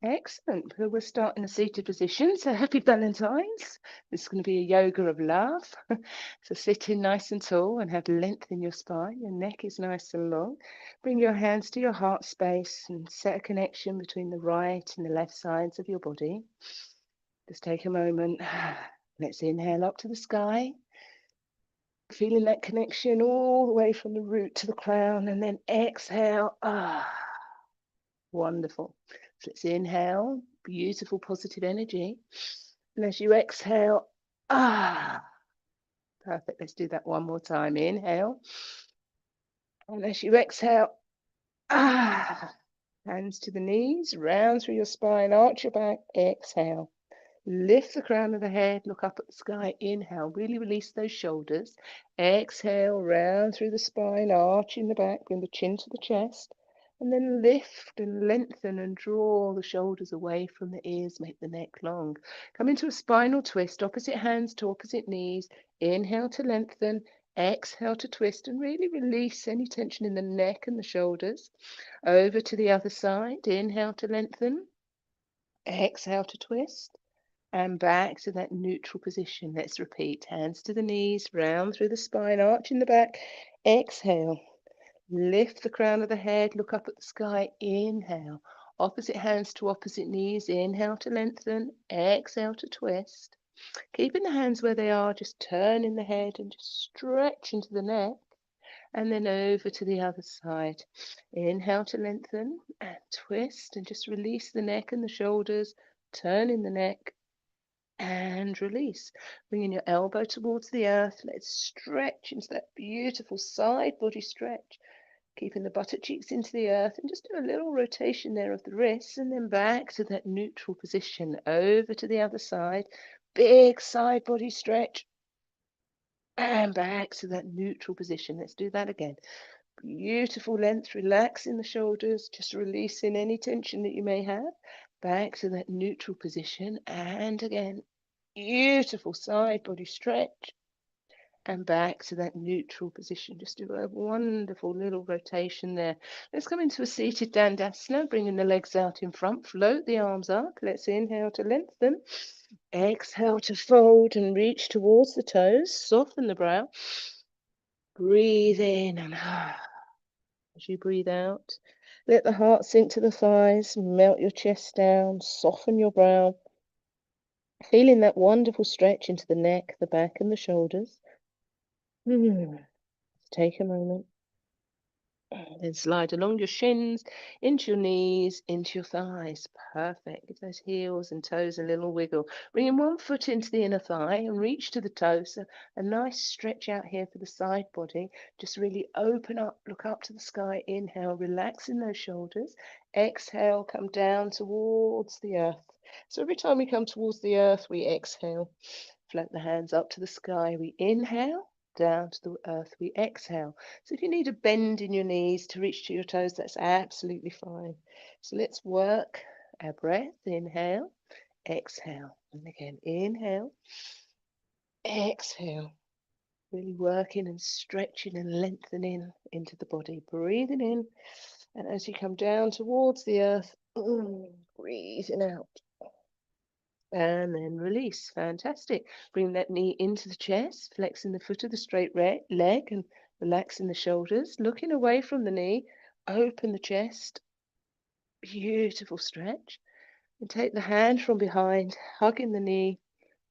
Excellent. So we're starting a seated position. So happy Valentine's. This is going to be a yoga of love. So sit in nice and tall and have length in your spine. Your neck is nice and long. Bring your hands to your heart space and set a connection between the right and the left sides of your body. Just take a moment. Let's inhale up to the sky. Feeling that connection all the way from the root to the crown, and then exhale. Wonderful. So let's inhale, beautiful positive energy. And as you exhale, perfect. Let's do that one more time. Inhale. And as you exhale, hands to the knees, round through your spine, arch your back, exhale. Lift the crown of the head, look up at the sky, inhale, really release those shoulders. Exhale, round through the spine, arching the back, bring the chin to the chest. And then lift and lengthen and draw the shoulders away from the ears, make the neck long. Come into a spinal twist, opposite hands to opposite knees. Inhale to lengthen, exhale to twist, and really release any tension in the neck and the shoulders. Over to the other side, inhale to lengthen, exhale to twist. And back to that neutral position. Let's repeat. Hands to the knees, round through the spine, arch in the back. Exhale. Lift the crown of the head, look up at the sky. Inhale. Opposite hands to opposite knees. Inhale to lengthen. Exhale to twist. Keeping the hands where they are, just turning the head and just stretch into the neck. And then over to the other side. Inhale to lengthen and twist and just release the neck and the shoulders. Turning the neck and release. Bringing your elbow towards the earth. Let's stretch into that beautiful side body stretch. Keeping the buttock cheeks into the earth and just do a little rotation there of the wrists and then back to that neutral position. Over to the other side. Big side body stretch and back to that neutral position. Let's do that again. Beautiful length, relaxing the shoulders, just releasing any tension that you may have. Back to that neutral position and again. Beautiful side body stretch and back to that neutral position. Just do a wonderful little rotation there. Let's come into a seated Dandasana, bringing the legs out in front, float the arms up. Let's inhale to lengthen, exhale to fold and reach towards the toes, soften the brow. Breathe in and as you breathe out, let the heart sink to the thighs, melt your chest down, soften your brow. Feeling that wonderful stretch into the neck, the back, and the shoulders. Take a moment. Then slide along your shins, into your knees, into your thighs. Perfect. Give those heels and toes a little wiggle. Bringing one foot into the inner thigh and reach to the toe. So a nice stretch out here for the side body. Just really open up, look up to the sky. Inhale, relaxing those shoulders. Exhale, come down towards the earth. So every time we come towards the earth, we exhale. Float the hands up to the sky. We inhale, down to the earth. We exhale. So if you need a bend in your knees to reach to your toes, that's absolutely fine. So let's work our breath. Inhale, exhale. And again, inhale, exhale. Really working and stretching and lengthening into the body. Breathing in. And as you come down towards the earth, breathing out. And then release. Fantastic. Bring that knee into the chest, flexing the foot of the straight leg and relaxing the shoulders. Looking away from the knee, open the chest. Beautiful stretch. And take the hand from behind, hugging the knee,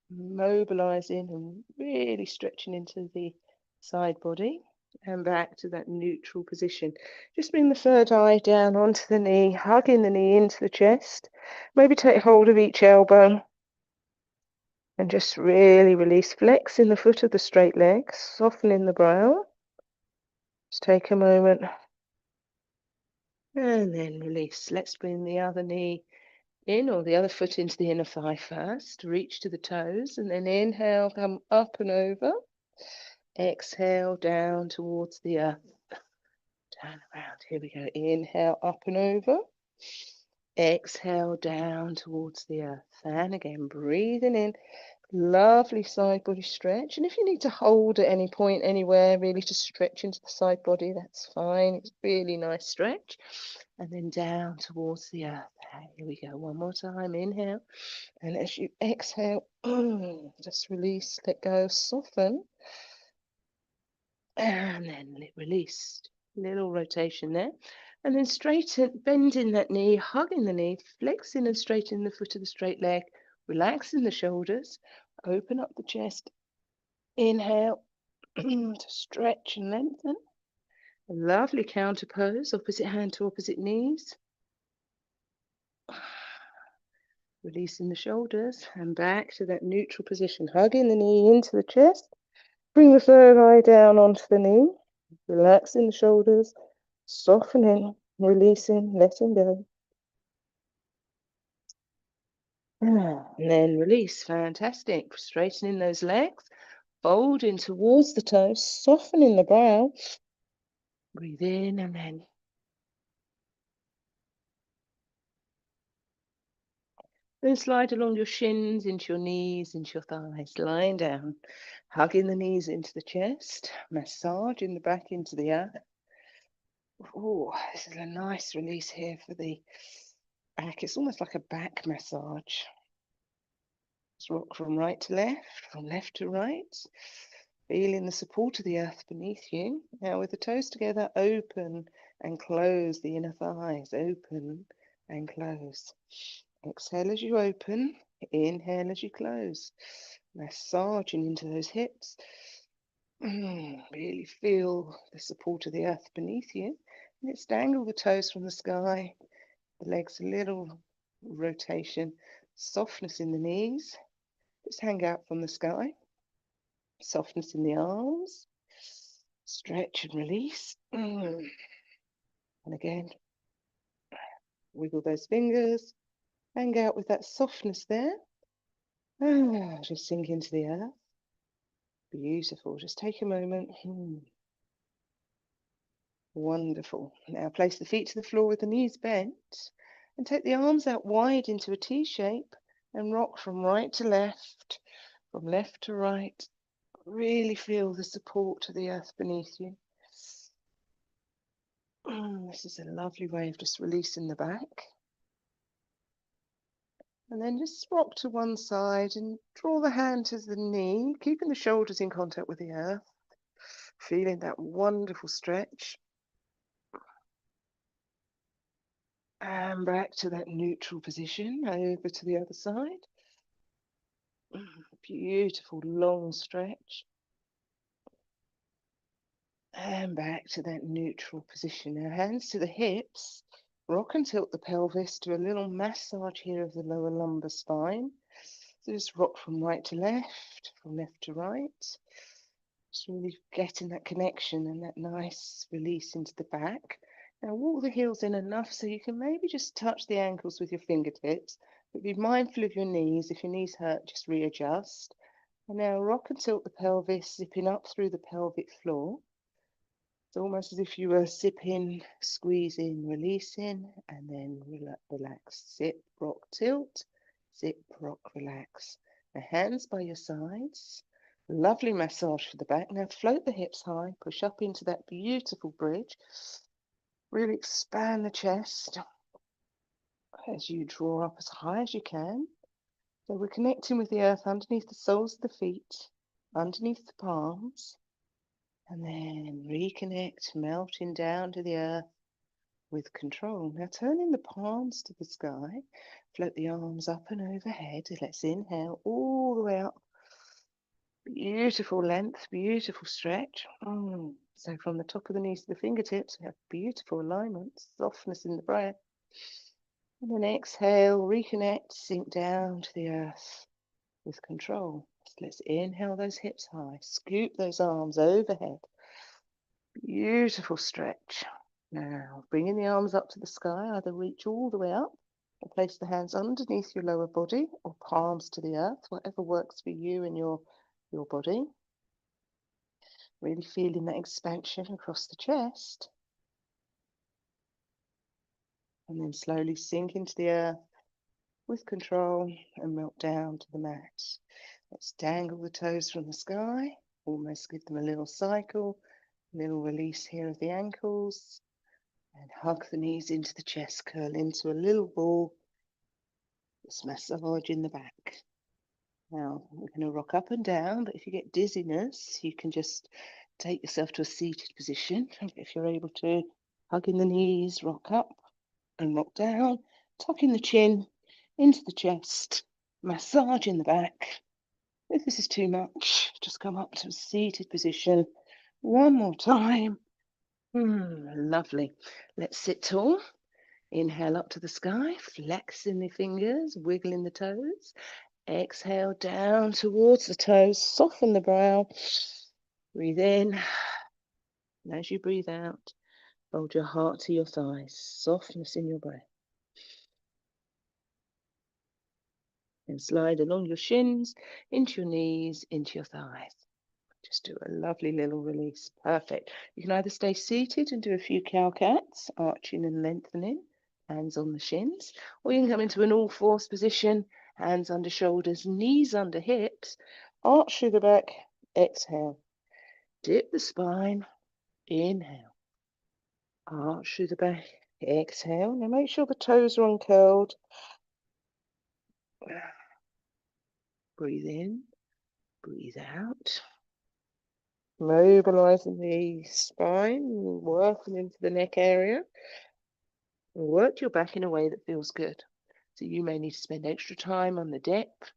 mobilizing and really stretching into the side body. And back to that neutral position. Just bring the third eye down onto the knee, hugging the knee into the chest. Maybe take hold of each elbow. And just really release, flexing the foot of the straight leg, softening the brow. Just take a moment. And then release. Let's bring the other knee in or the other foot into the inner thigh first. Reach to the toes and then inhale, come up and over. Exhale down towards the earth. Turn around. Here we go. Inhale, up and over. Exhale down towards the earth. And again, breathing in. Lovely side body stretch. And if you need to hold at any point, anywhere, really to stretch into the side body, that's fine. It's really nice stretch. And then down towards the earth. Here we go. One more time. Inhale. And as you exhale, just release, let go, soften. And then release. Little rotation there. And then straighten, bending that knee, hugging the knee, flexing and straightening the foot of the straight leg, relaxing the shoulders, open up the chest. Inhale to stretch and lengthen. A lovely counter pose, opposite hand to opposite knees. Releasing the shoulders and back to that neutral position, hugging the knee into the chest. Bring the third eye down onto the knee, relaxing the shoulders, softening, releasing, letting go. And then release. Fantastic. Straightening those legs, folding towards the toes, softening the brow. Breathe in and then slide along your shins, into your knees, into your thighs, lying down, hugging the knees into the chest, massaging the back into the earth. Oh, this is a nice release here for the back. It's almost like a back massage. Just rock from right to left, from left to right, feeling the support of the earth beneath you. Now with the toes together, open and close the inner thighs, open and close. Exhale as you open, inhale as you close. Massaging into those hips. Really feel the support of the earth beneath you. Let's dangle the toes from the sky. The legs a little rotation. Softness in the knees. Just hang out from the sky. Softness in the arms. Stretch and release. And again, wiggle those fingers. Hang out with that softness there. Just sink into the earth. Beautiful. Just take a moment. Wonderful. Now place the feet to the floor with the knees bent and take the arms out wide into a T shape and rock from right to left, from left to right. Really feel the support of the earth beneath you. This is a lovely way of just releasing the back. And then just rock to one side and draw the hand to the knee, keeping the shoulders in contact with the earth. Feeling that wonderful stretch. And back to that neutral position, over to the other side. Beautiful long stretch. And back to that neutral position. Now hands to the hips. Rock and tilt the pelvis. Do a little massage here of the lower lumbar spine. So just rock from right to left, from left to right. Just really getting that connection and that nice release into the back. Now walk the heels in enough so you can maybe just touch the ankles with your fingertips, but be mindful of your knees. If your knees hurt, just readjust. And now rock and tilt the pelvis, zipping up through the pelvic floor. It's almost as if you were zipping, squeezing, releasing, and then relax. Zip, rock, tilt, zip, rock, relax. Now hands by your sides. Lovely massage for the back. Now float the hips high, push up into that beautiful bridge. Really expand the chest as you draw up as high as you can. So we're connecting with the earth underneath the soles of the feet, underneath the palms, and then reconnect, melting down to the earth with control. Now turning the palms to the sky, float the arms up and overhead. Let's inhale all the way up. Beautiful length, beautiful stretch. So from the top of the knees to the fingertips, we have beautiful alignment, softness in the breath. And then exhale, reconnect, sink down to the earth with control. So let's inhale those hips high, scoop those arms overhead. Beautiful stretch. Now bringing the arms up to the sky, either reach all the way up or place the hands underneath your lower body or palms to the earth, whatever works for you and your body. Really feeling that expansion across the chest. And then slowly sink into the earth with control and melt down to the mat. Let's dangle the toes from the sky. Almost give them a little cycle. Little release here of the ankles. And hug the knees into the chest. Curl into a little ball. Just massage in the back. Now, we're going to rock up and down, but if you get dizziness, you can just take yourself to a seated position. If you're able to, hug in the knees, rock up and rock down, tucking the chin into the chest, massage in the back. If this is too much, just come up to a seated position. One more time. Lovely. Let's sit tall. Inhale up to the sky, flexing the fingers, wiggling the toes. Exhale down towards the toes, soften the brow. Breathe in. And as you breathe out, hold your heart to your thighs, softness in your breath. And slide along your shins, into your knees, into your thighs. Just do a lovely little release. Perfect. You can either stay seated and do a few cow-cats, arching and lengthening, hands on the shins, or you can come into an all-fours position, hands under shoulders, knees under hips, arch through the back, exhale. Dip the spine, inhale. Arch through the back, exhale. Now make sure the toes are uncurled. Breathe in, breathe out. Mobilizing the spine, working into the neck area. Work your back in a way that feels good. So you may need to spend extra time on the depth,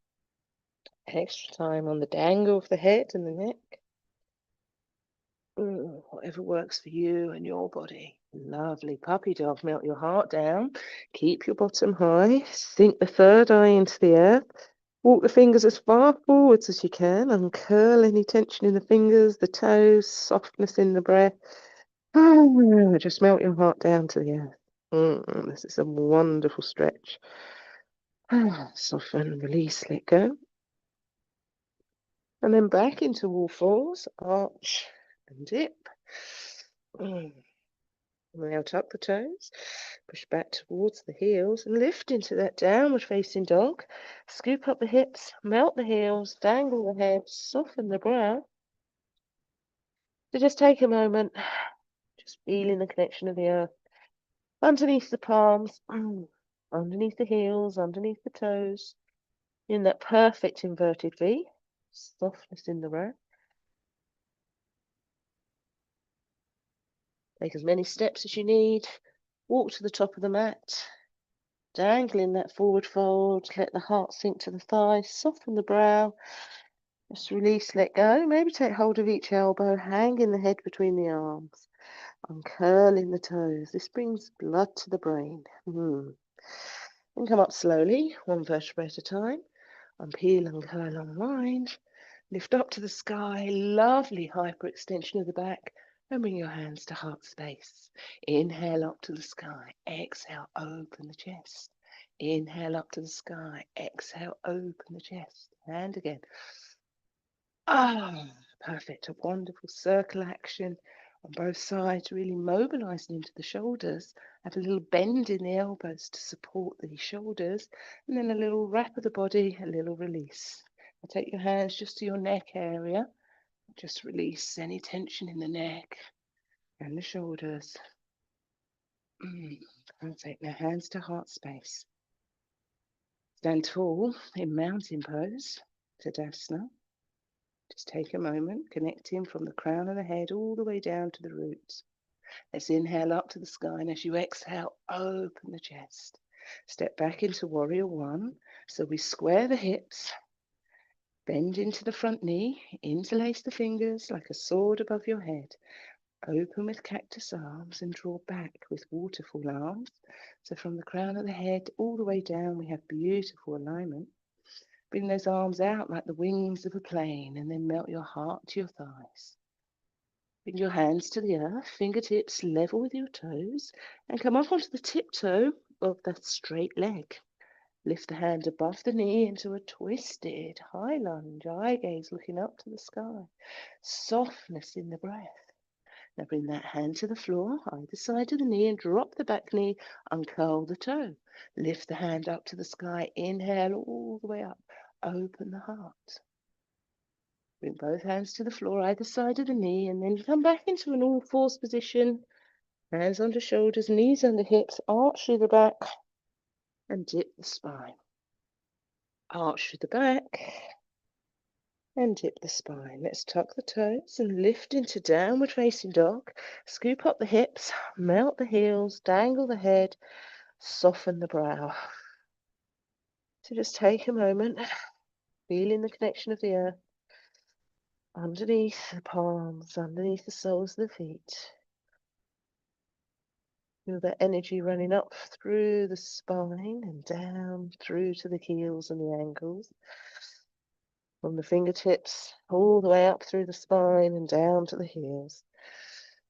extra time on the dangle of the head and the neck. Whatever works for you and your body. Lovely. Puppy dog, melt your heart down. Keep your bottom high. Sink the third eye into the earth. Walk the fingers as far forwards as you can. Uncurl any tension in the fingers, the toes, softness in the breath. Just melt your heart down to the earth. This is a wonderful stretch. Soften, release, let go. And then back into all fours, arch and dip. Now tuck the toes, push back towards the heels and lift into that downward facing dog. Scoop up the hips, melt the heels, dangle the head, soften the brow. So just take a moment, just feeling the connection of the earth underneath the palms, underneath the heels, underneath the toes, in that perfect inverted V, softness in the breath. Take as many steps as you need. Walk to the top of the mat. Dangling that forward fold. Let the heart sink to the thighs. Soften the brow. Just release, let go. Maybe take hold of each elbow. Hanging the head between the arms. Uncurling the toes. This brings blood to the brain. And come up slowly, one vertebra at a time. Unpeel, uncurl, unwind. Lift up to the sky. Lovely hyperextension of the back. And bring your hands to heart space. Inhale up to the sky. Exhale, open the chest. Inhale up to the sky. Exhale, open the chest. And again. Perfect. A wonderful circle action on both sides, really mobilizing into the shoulders. Have a little bend in the elbows to support the shoulders. And then a little wrap of the body, a little release. Now take your hands just to your neck area. Just release any tension in the neck and the shoulders. Perfect. Now hands to heart space. Stand tall in mountain pose, Tadasana. Just take a moment, connecting from the crown of the head all the way down to the roots. Let's inhale up to the sky, and as you exhale, open the chest. Step back into warrior one. So we square the hips, bend into the front knee, interlace the fingers like a sword above your head. Open with cactus arms and draw back with waterfall arms. So from the crown of the head all the way down, we have beautiful alignment. Bring those arms out like the wings of a plane, and then melt your heart to your thighs. Bring your hands to the earth, fingertips level with your toes, and come up onto the tiptoe of that straight leg. Lift the hand above the knee into a twisted high lunge, eye gaze looking up to the sky. Softness in the breath. Now bring that hand to the floor, either side of the knee, and drop the back knee, uncurl the toe. Lift the hand up to the sky, inhale all the way up, open the heart. Bring both hands to the floor either side of the knee, and then come back into an all-fours position. Hands under shoulders, knees under hips, arch through the back, and dip the spine. Arch through the back, and dip the spine. Let's tuck the toes and lift into downward facing dog. Scoop up the hips, melt the heels, dangle the head, soften the brow. So just take a moment, feeling the connection of the earth underneath the palms, underneath the soles of the feet. Feel that energy running up through the spine and down through to the heels and the ankles. From the fingertips all the way up through the spine and down to the heels.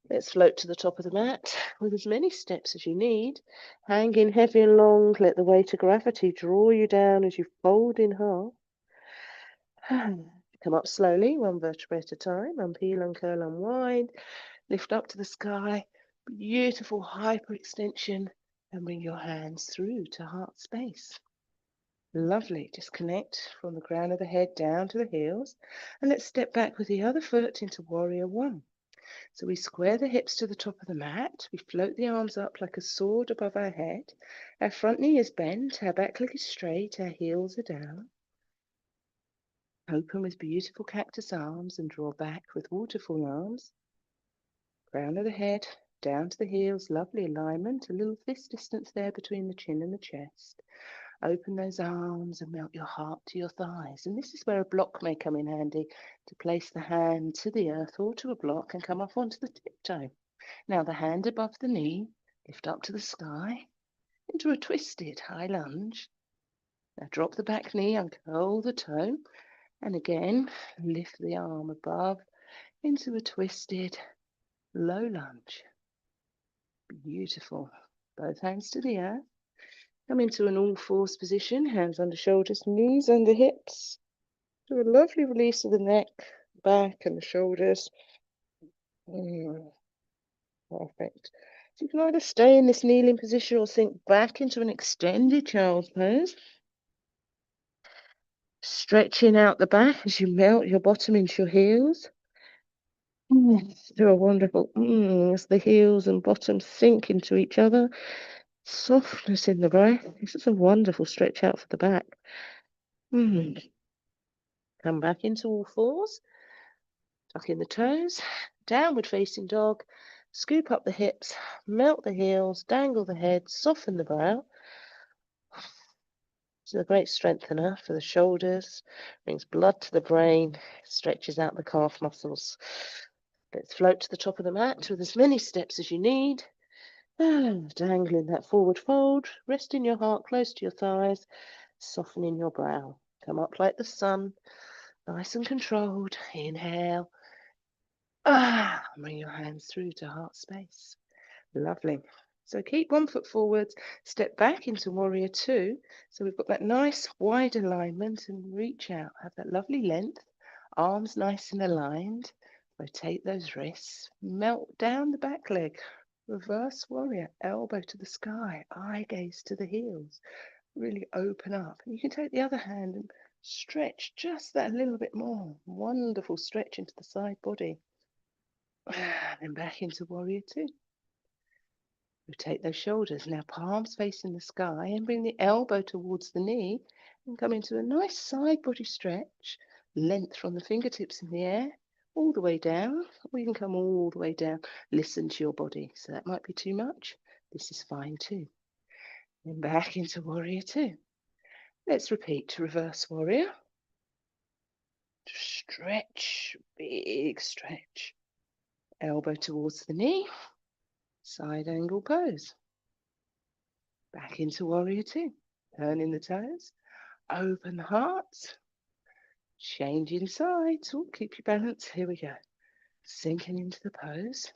Let's float to the top of the mat with as many steps as you need. Hanging heavy and long, let the weight of gravity draw you down as you fold in half. Come up slowly, one vertebra at a time. Unpeel, uncurl, unwind. Lift up to the sky. Beautiful hyperextension. And bring your hands through to heart space. Lovely. Just connect from the crown of the head down to the heels. And let's step back with the other foot into warrior one. So we square the hips to the top of the mat. We float the arms up like a sword above our head. Our front knee is bent. Our back leg is straight. Our heels are down. Open with beautiful cactus arms and draw back with waterfall arms. Crown of the head, down to the heels, lovely alignment, a little fist distance there between the chin and the chest. Open those arms and melt your heart to your thighs. And this is where a block may come in handy, to place the hand to the earth or to a block and come up onto the tiptoe. Now the hand above the knee, lift up to the sky into a twisted high lunge. Now drop the back knee, uncurl the toe. And again, lift the arm above into a twisted low lunge. Beautiful. Both hands to the earth. Come into an all-fours position, hands under shoulders, knees under hips. Do a lovely release of the neck, back, and the shoulders. Perfect. So you can either stay in this kneeling position or sink back into an extended child's pose. Stretching out the back as you melt your bottom into your heels. Do a wonderful as the heels and bottom sink into each other. Softness in the breath. This is a wonderful stretch out for the back. Come back into all fours. Tuck in the toes. Downward facing dog. Scoop up the hips. Melt the heels. Dangle the head. Soften the brow. It's a great strengthener for the shoulders. Brings blood to the brain. Stretches out the calf muscles. Let's float to the top of the mat with as many steps as you need. Dangling that forward fold, resting your heart close to your thighs, softening your brow. Come up like the sun, nice and controlled. Inhale. Bring your hands through to heart space. Lovely. So keep one foot forwards, step back into warrior two. So we've got that nice wide alignment and reach out. Have that lovely length, arms nice and aligned. Rotate those wrists, melt down the back leg. Reverse warrior, elbow to the sky, eye gaze to the heels. Really open up. And you can take the other hand and stretch just that little bit more. Wonderful stretch into the side body. And back into warrior two. Rotate those shoulders. Now palms facing the sky and bring the elbow towards the knee and come into a nice side body stretch. Length from the fingertips in the air all the way down, or you can come all the way down. Listen to your body. So that might be too much. This is fine too. Then back into warrior two. Let's repeat to reverse warrior. Stretch, big stretch. Elbow towards the knee. Side angle pose. Back into warrior two. Turning the toes. Open the heart. Changing sides. Oh, keep your balance. Here we go. Sinking into the pose.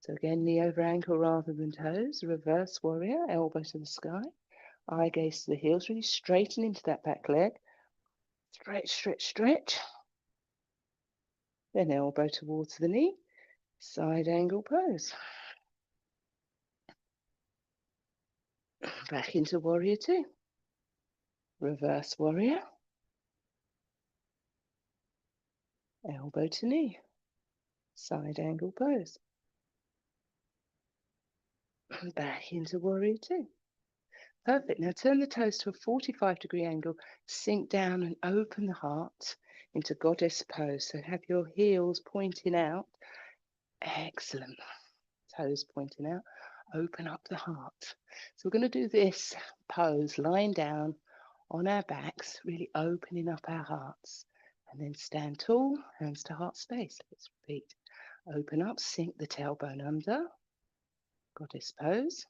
So again, knee over ankle rather than toes. Reverse warrior. Elbow to the sky. Eye gaze to the heels. Really straighten into that back leg. Stretch, stretch, stretch. Then elbow towards the knee. Side angle pose. Back into warrior two. Reverse warrior. elbow to knee, side angle pose. Back into warrior two. Perfect. Now turn the toes to a 45-degree angle, sink down and open the heart into goddess pose. So have your heels pointing out. Excellent. Toes pointing out. Open up the heart. So we're going to do this pose lying down on our backs, really opening up our hearts. And then stand tall, hands to heart space. Let's repeat. Open up, sink the tailbone under. Goddess pose.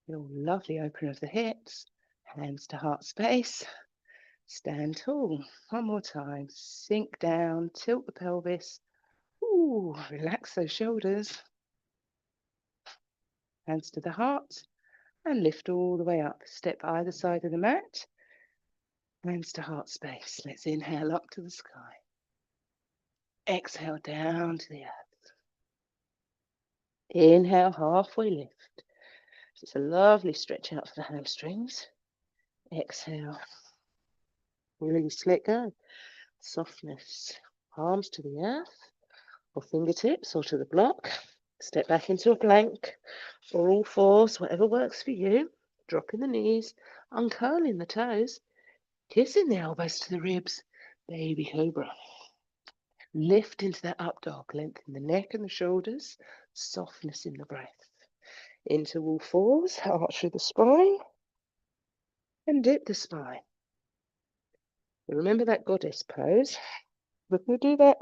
Your lovely opener of the hips, hands to heart space, stand tall. One more time, sink down, tilt the pelvis. Ooh, relax those shoulders. Hands to the heart and lift all the way up. Step either side of the mat. Hands to heart space. Let's inhale up to the sky. Exhale down to the earth. Inhale, halfway lift. It's a lovely stretch out for the hamstrings. Exhale. Release, let go. Softness. Palms to the earth, or fingertips, or to the block. Step back into a plank, or all fours, whatever works for you. Dropping the knees, uncurling the toes, kissing the elbows to the ribs. Baby cobra. Lift into that up dog, lengthen the neck and the shoulders, softness in the breath. Into all fours, arch through the spine, and dip the spine. Remember that goddess pose. We're going to do that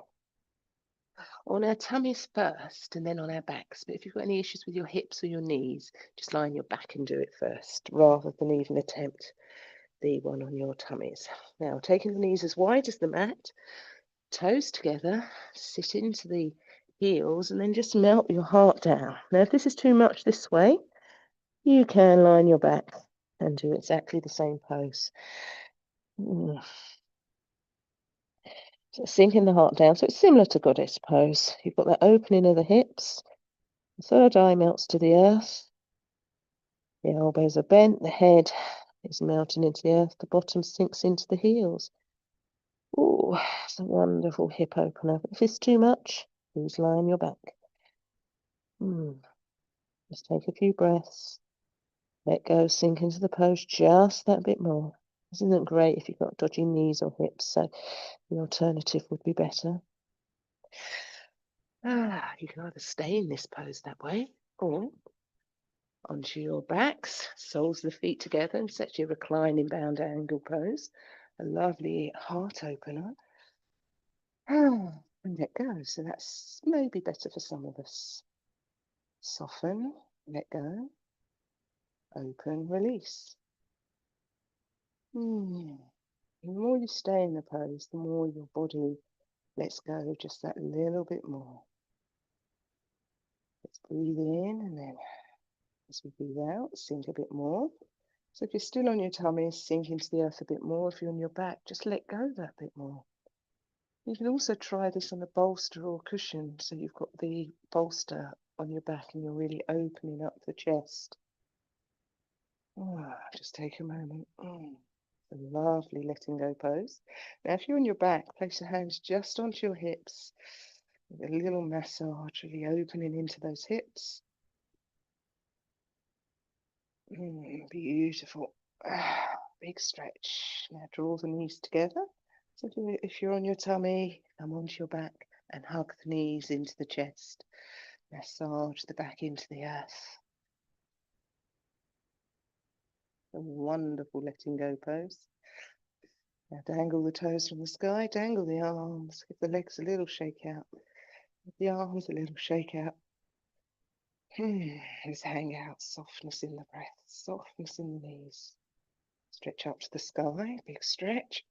on our tummies first and then on our backs. But if you've got any issues with your hips or your knees, just lie on your back and do it first, rather than even attempt the one on your tummies. Now, taking the knees as wide as the mat, toes together, sit into the heels, and then just melt your heart down. Now, if this is too much this way, you can lie on your back and do exactly the same pose. So sinking the heart down. So it's similar to goddess pose. You've got that opening of the hips. The third eye melts to the earth. The elbows are bent. The head is melting into the earth. The bottom sinks into the heels. Ooh, it's a wonderful hip opener. If it's too much, please lie on your back. Just take a few breaths. Let go, sink into the pose just that bit more. This isn't great if you've got dodgy knees or hips, so the alternative would be better. You can either stay in this pose that way, or onto your backs, soles of the feet together, and set your reclining bound angle pose. A lovely heart opener. And let go. So that's maybe better for some of us. Soften, let go, open, release. The more you stay in the pose, the more your body lets go just that little bit more. Let's breathe in, and then as we breathe out, sink a bit more. So if you're still on your tummy, sink into the earth a bit more. If you're on your back, just let go that bit more. You can also try this on a bolster or cushion, so you've got the bolster on your back and you're really opening up the chest. Just take a moment. A lovely letting go pose. Now, if you're on your back, place your hands just onto your hips with a little massage, really opening into those hips. Beautiful. Big stretch. Now draw the knees together. So if you're on your tummy, come onto your back and hug the knees into the chest. Massage the back into the earth. A wonderful letting go pose. Now dangle the toes from the sky, dangle the arms, give the legs a little shake out. Give the arms a little shake out. Just hang out, softness in the breath, softness in the knees. Stretch up to the sky, big stretch,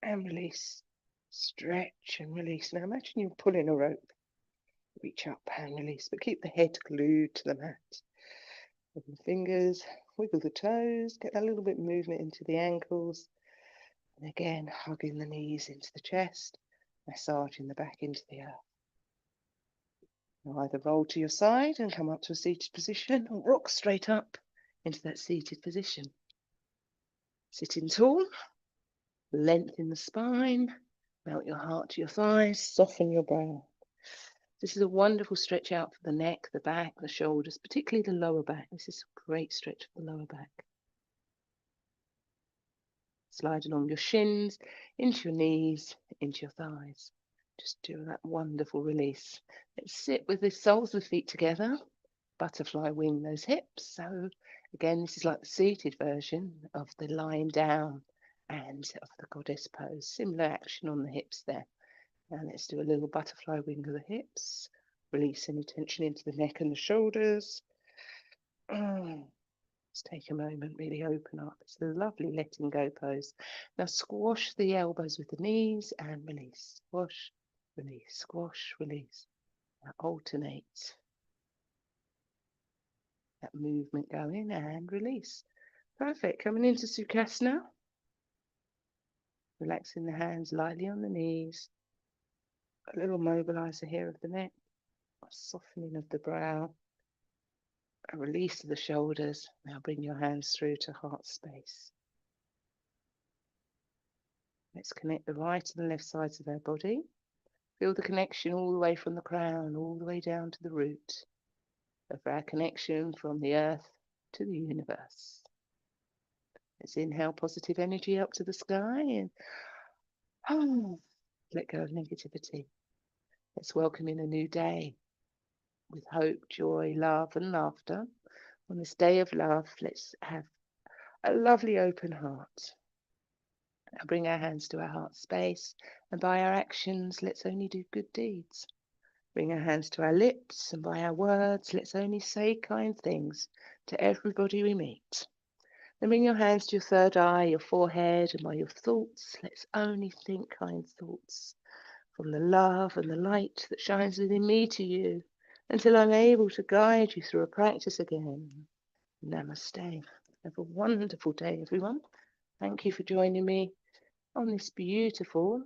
and release. Stretch and release. Now imagine you're pulling a rope. Reach up and release, but keep the head glued to the mat. Open the fingers, wiggle the toes, get a little bit of movement into the ankles. And again, hugging the knees into the chest, massaging the back into the earth. Now either roll to your side and come up to a seated position, or rock straight up into that seated position. Sitting tall, lengthen the spine, Melt your heart to your thighs, soften your brow. This is a wonderful stretch out for the neck, the back, the shoulders, particularly the lower back. This is a great stretch for the lower back. Slide along your shins, into your knees, into your thighs. Just do that wonderful release. Let's sit with the soles of the feet together. Butterfly wing those hips. So again, this is like the seated version of the lying down and of the goddess pose. Similar action on the hips there. Now let's do a little butterfly wing of the hips. Release any tension into the neck and the shoulders. Let's take a moment, really open up. It's a lovely letting go pose. Now squash the elbows with the knees and release. Squash, release, squash, release. Now alternate that movement going and release. Perfect. Coming into Sukhasana. Relaxing the hands lightly on the knees. A little mobilizer here of the neck. A softening of the brow. A release of the shoulders. Now bring your hands through to heart space. Let's connect the right and the left sides of our body. Feel the connection all the way from the crown, all the way down to the root of our connection from the earth to the universe. Let's inhale positive energy up to the sky and let go of negativity. Let's welcome in a new day with hope, joy, love, and laughter. On this day of love, let's have a lovely open heart. Now bring our hands to our heart space, and by our actions, let's only do good deeds. Bring our hands to our lips, and by our words, let's only say kind things to everybody we meet. Then bring your hands to your third eye, your forehead, and by your thoughts, let's only think kind thoughts from the love and the light that shines within me to you, until I'm able to guide you through a practice again. Namaste. Have a wonderful day, everyone. Thank you for joining me on this beautiful